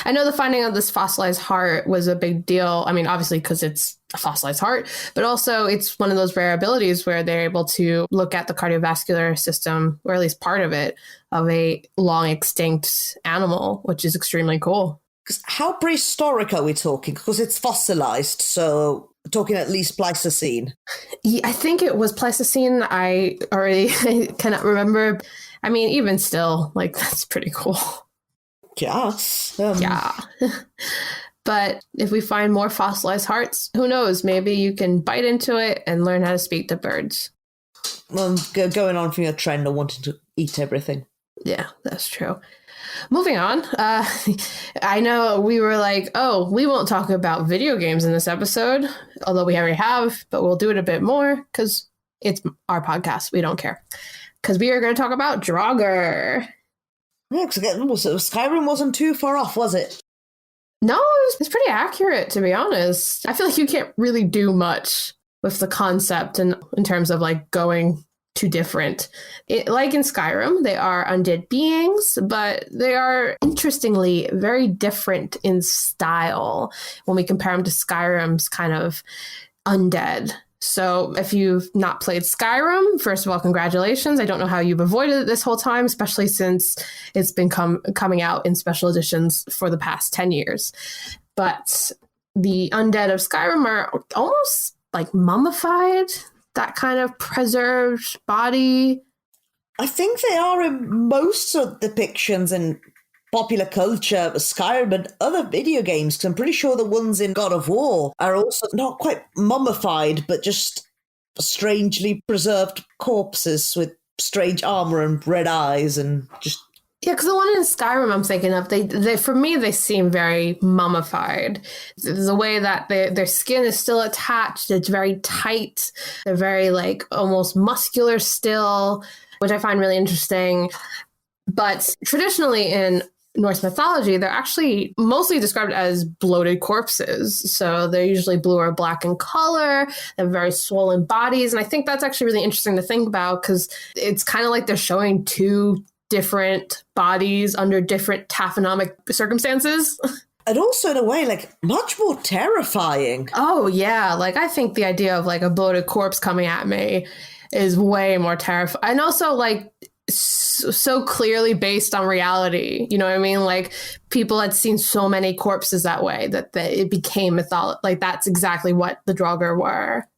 I know the finding of this fossilized heart was a big deal. I mean, obviously, because it's a fossilized heart, but also it's one of those rare abilities where they're able to look at the cardiovascular system, or at least part of it, of a long extinct animal, which is extremely cool. How prehistoric are we talking? Because it's fossilized, so talking at least Pleistocene. Yeah, I think it was Pleistocene. I already cannot remember. I mean, even still, like, that's pretty cool. Yeah. Yeah. But if we find more fossilized hearts, who knows? Maybe you can bite into it and learn how to speak to birds. Well, going on from your trend of wanting to eat everything. Yeah, that's true. Moving on. I know we were like, oh, we won't talk about video games in this episode, although we already have, but we'll do it a bit more because it's our podcast. We don't care. Because we are going to talk about draugr. Yeah, because Skyrim wasn't too far off, was it? No, it's pretty accurate, to be honest. I feel like you can't really do much with the concept in terms of like going too different. Like in Skyrim, they are undead beings, but they are interestingly very different in style when we compare them to Skyrim's kind of undead. So if you've not played Skyrim, first of all, congratulations. I don't know how you've avoided it this whole time, especially since it's been coming out in special editions for the past 10 years. But the undead of Skyrim are almost like mummified, that kind of preserved body. I think they are in most of the depictions in popular culture, Skyrim and other video games, because I'm pretty sure the ones in God of War are also not quite mummified, but just strangely preserved corpses with strange armor and red eyes and just... Yeah, because the one in Skyrim I'm thinking of, they for me, they seem very mummified. The way that their skin is still attached, it's very tight. They're very like almost muscular still, which I find really interesting. But traditionally in Norse mythology, they're actually mostly described as bloated corpses. So they're usually blue or black in color. They have very swollen bodies. And I think that's actually really interesting to think about because it's kind of like they're showing two different bodies under different taphonomic circumstances. And also in a way, like, much more terrifying. Oh, yeah. Like, I think the idea of like a bloated corpse coming at me is way more terrifying. And also like so clearly based on reality. You know what I mean? Like people had seen so many corpses that way that it became mythology. Like that's exactly what the draugr were.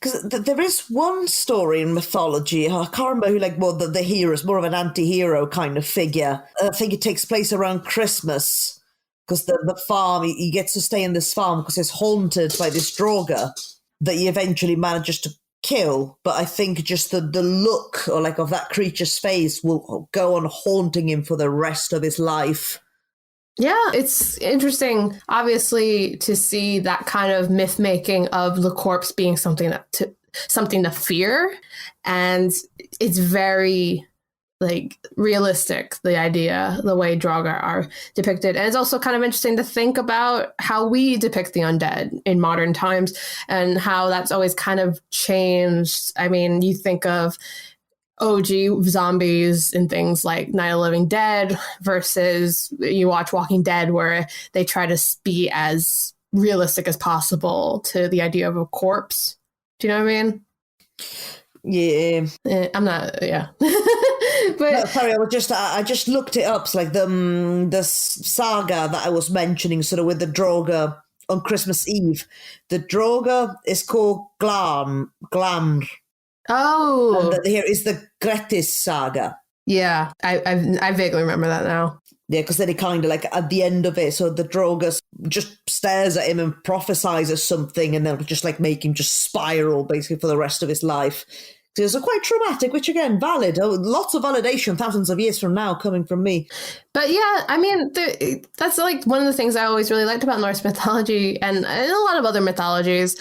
Because there is one story in mythology, I can't remember who, like, well, the hero is more of an anti-hero kind of figure. I think it takes place around Christmas because the farm, he gets to stay in this farm because it's haunted by this draugr that he eventually manages to kill. But I think just the look or like of that creature's face will go on haunting him for the rest of his life. Yeah, it's interesting, obviously, to see that kind of myth making of the corpse being something to fear, and it's very like realistic. The idea, the way draugr are depicted, and it's also kind of interesting to think about how we depict the undead in modern times and how that's always kind of changed. I mean, you think of OG zombies and things like Night of the Living Dead versus you watch Walking Dead where they try to be as realistic as possible to the idea of a corpse. Do you know what I mean? Yeah. I'm not, yeah. But no, sorry, I just looked it up. It's like the saga that I was mentioning, sort of with the draugr on Christmas Eve. The draugr is called Glamr. Oh, and here is the Grettir saga. Yeah, I vaguely remember that now. Yeah, because then it kind of like at the end of it, so the draugr just stares at him and prophesies something, and then just like make him just spiral basically for the rest of his life. So it's quite traumatic, which again, valid. Lots of validation thousands of years from now coming from me. But yeah, I mean, that's like one of the things I always really liked about Norse mythology and a lot of other mythologies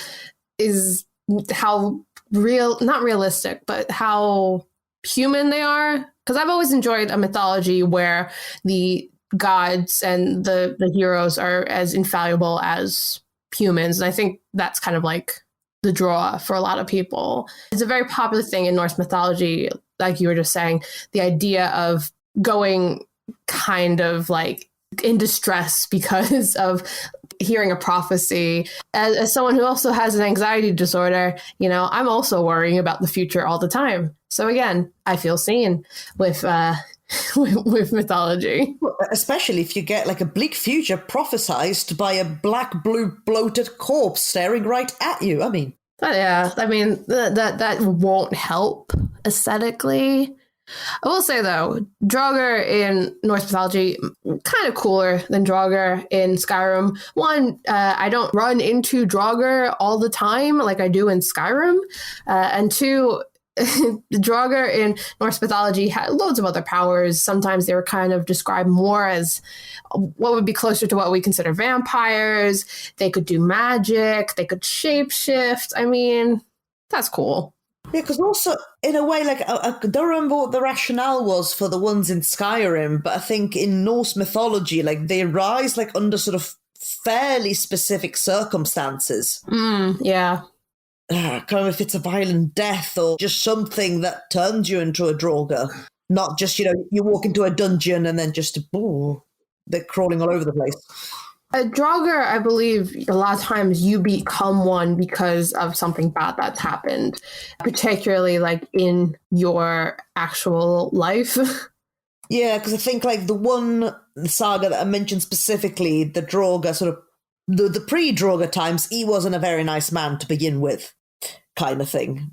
is how not realistic, but how human they are. Because I've always enjoyed a mythology where the gods and the heroes are as infallible as humans. And I think that's kind of like the draw for a lot of people. It's a very popular thing in Norse mythology, like you were just saying, the idea of going kind of like in distress because of hearing a prophecy. As someone who also has an anxiety disorder, I'm also worrying about the future all the time. So again, I feel seen with with mythology. Especially if you get like a bleak future prophesized by a black, blue, bloated corpse staring right at you. That won't help aesthetically. I will say, though, draugr in Norse mythology, kind of cooler than draugr in Skyrim. One, I don't run into draugr all the time like I do in Skyrim. And two, the draugr in Norse mythology had loads of other powers. Sometimes they were kind of described more as what would be closer to what we consider vampires. They could do magic. They could shapeshift. That's cool. Yeah, because also, in a way, like, I don't remember what the rationale was for the ones in Skyrim, but I think in Norse mythology, like, they rise, like, under sort of fairly specific circumstances. Yeah. Kind of if it's a violent death or just something that turns you into a draugr. Not just, you walk into a dungeon and then just, they're crawling all over the place. A draugr, I believe, a lot of times you become one because of something bad that's happened, particularly like in your actual life. Yeah, because I think like the saga that I mentioned specifically, the draugr, sort of the pre-draugr times, he wasn't a very nice man to begin with, kind of thing.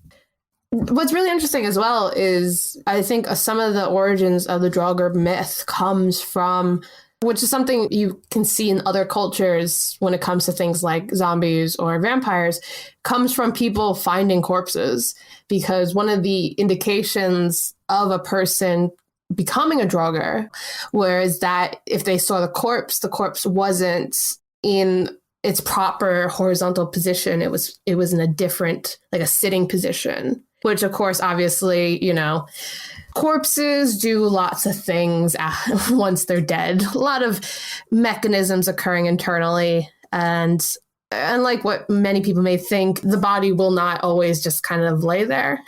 What's really interesting as well is I think some of the origins of the draugr myth comes from, which is something you can see in other cultures when it comes to things like zombies or vampires, comes from people finding corpses. Because one of the indications of a person becoming a draugr was that if they saw the corpse wasn't in its proper horizontal position. It was in a different, like a sitting position, which of course, obviously, corpses do lots of things once they're dead. A lot of mechanisms occurring internally. And unlike what many people may think, the body will not always just kind of lay there.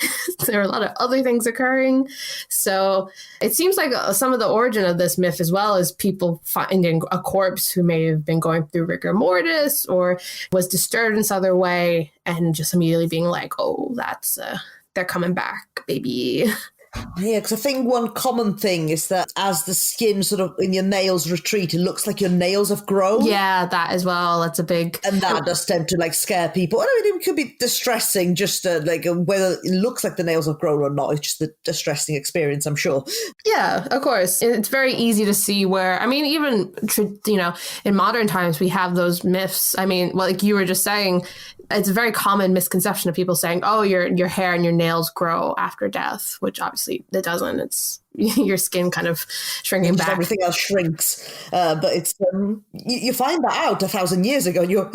There are a lot of other things occurring. So it seems like some of the origin of this myth as well is people finding a corpse who may have been going through rigor mortis or was disturbed in some other way and just immediately being like, oh, they're coming back, baby. Yeah, because I think one common thing is that as the skin sort of in your nails retreat, it looks like your nails have grown. Yeah, that as well. That's a big... And that does tend to scare people. It could be distressing just whether it looks like the nails have grown or not. It's just a distressing experience, I'm sure. Yeah, of course. It's very easy to see where, even, in modern times, we have those myths. Like you were just saying, it's a very common misconception of people saying, oh, your hair and your nails grow after death, which obviously it doesn't. It's your skin kind of shrinking back. Everything else shrinks. But it's you find that out 1,000 years ago and you're,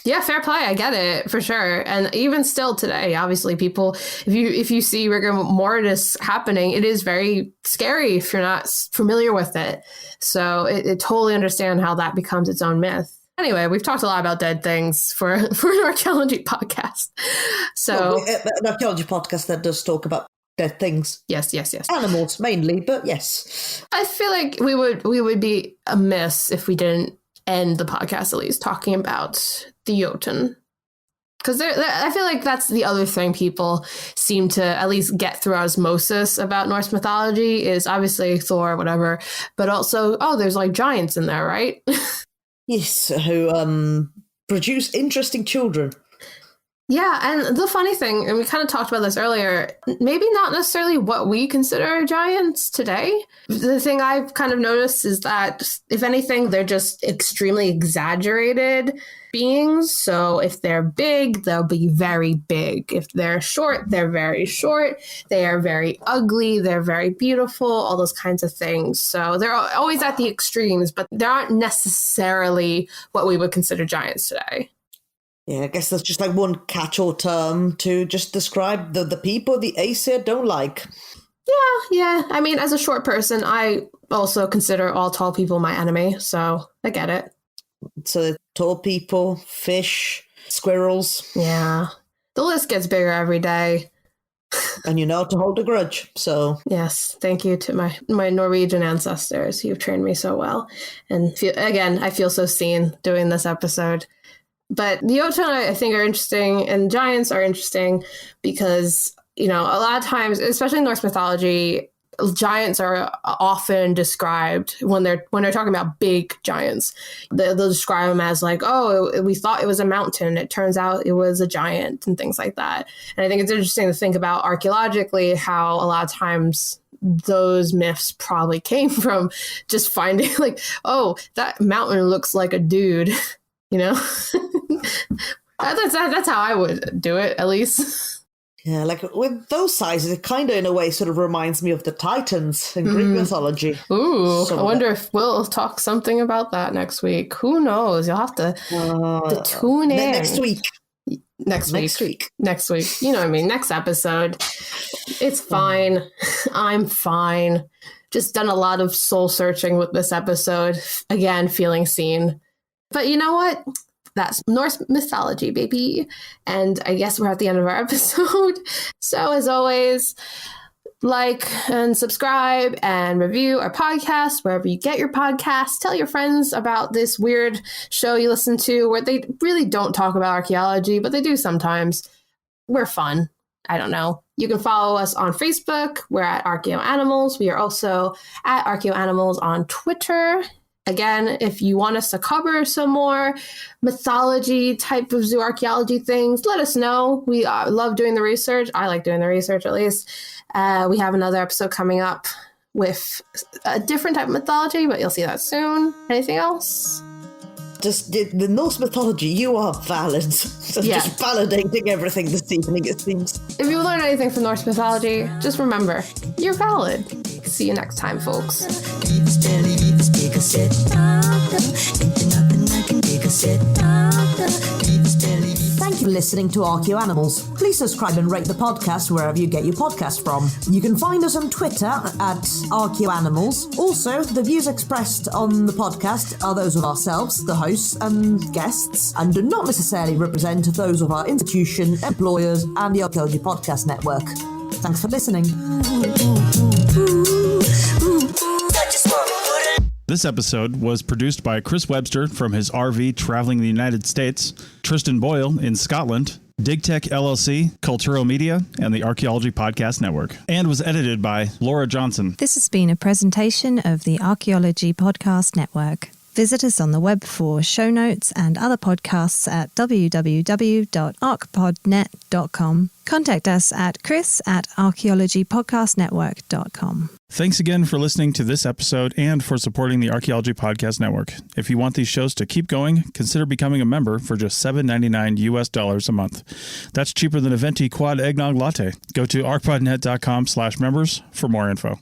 Yeah, fair play. I get it for sure. And even still today, obviously people, if you see rigor mortis happening, it is very scary if you're not familiar with it. So it totally understand how that becomes its own myth. Anyway, we've talked a lot about dead things for an archaeology podcast. So an archaeology podcast that does talk about dead things. Yes. Animals mainly, but yes. I feel like we would be amiss if we didn't end the podcast at least talking about the Jotun. Because I feel like that's the other thing people seem to at least get through osmosis about Norse mythology is obviously Thor, whatever, but also, there's giants in there, right? Yes, who produce interesting children. Yeah, and the funny thing, and we kind of talked about this earlier, maybe not necessarily what we consider giants today. The thing I've kind of noticed is that, if anything, they're just extremely exaggerated beings. So if they're big, they'll be very big. If they're short, they're very short. They are very ugly. They're very beautiful, all those kinds of things. So they're always at the extremes, but they aren't necessarily what we would consider giants today. Yeah, I guess that's just like one catch-all term to just describe the people the Aesir don't like. Yeah. I mean, as a short person, I also consider all tall people my enemy, so I get it. So tall people, fish, squirrels. Yeah. The list gets bigger every day. And you know how to hold a grudge, so... Yes, thank you to my Norwegian ancestors who've trained me so well. And I feel so seen doing this episode. But the Jotun, I think, are interesting, and giants are interesting because, a lot of times, especially in Norse mythology, giants are often described when they're talking about big giants. They'll describe them as like, oh, we thought it was a mountain. It turns out it was a giant and things like that. And I think it's interesting to think about archaeologically how a lot of times those myths probably came from just finding like, oh, that mountain looks like a dude, That's how I would do it, at least. Yeah, like with those sizes, it kind of, in a way, sort of reminds me of the Titans in Greek mythology. Ooh, I wonder if we'll talk something about that next week. Who knows? You'll have to tune in. Next week. Next week. You know what I mean? Next episode. It's fine. I'm fine. Just done a lot of soul searching with this episode. Again, feeling seen. But you know what? That's Norse mythology, baby. And I guess we're at the end of our episode. So as always, like and subscribe and review our podcast wherever you get your podcasts. Tell your friends about this weird show you listen to where they really don't talk about archaeology, but they do sometimes. We're fun. I don't know. You can follow us on Facebook. We're at Archaeoanimals. We are also at Archaeoanimals on Twitter. Again, if you want us to cover some more mythology type of zooarchaeology things, let us know. We love doing the research. I like doing the research, at least. We have another episode coming up with a different type of mythology, but you'll see that soon. Anything else? Just the Norse mythology, you are valid. So just validating everything this evening, it seems. If you learn anything from Norse mythology, just remember, you're valid. See you next time, folks. Thank you for listening to Archaeoanimals. Please subscribe and rate the podcast wherever you get your podcast from. You can find us on Twitter at Archaeoanimals. Also, the views expressed on the podcast are those of ourselves, the hosts and guests, and do not necessarily represent those of our institution, employers, and the Archaeology Podcast Network. Thanks for listening. This episode was produced by Chris Webster from his RV traveling the United States, Tristan Boyle in Scotland, DigTech LLC, Cultural Media, and the Archaeology Podcast Network, and was edited by Laura Johnson. This has been a presentation of the Archaeology Podcast Network. Visit us on the web for show notes and other podcasts at www.archpodnet.com. Contact us at chris@archaeologypodcastnetwork.com. Thanks again for listening to this episode and for supporting the Archaeology Podcast Network. If you want these shows to keep going, consider becoming a member for just $7.99 US a month. That's cheaper than a venti quad eggnog latte. Go to archpodnet.com/members for more info.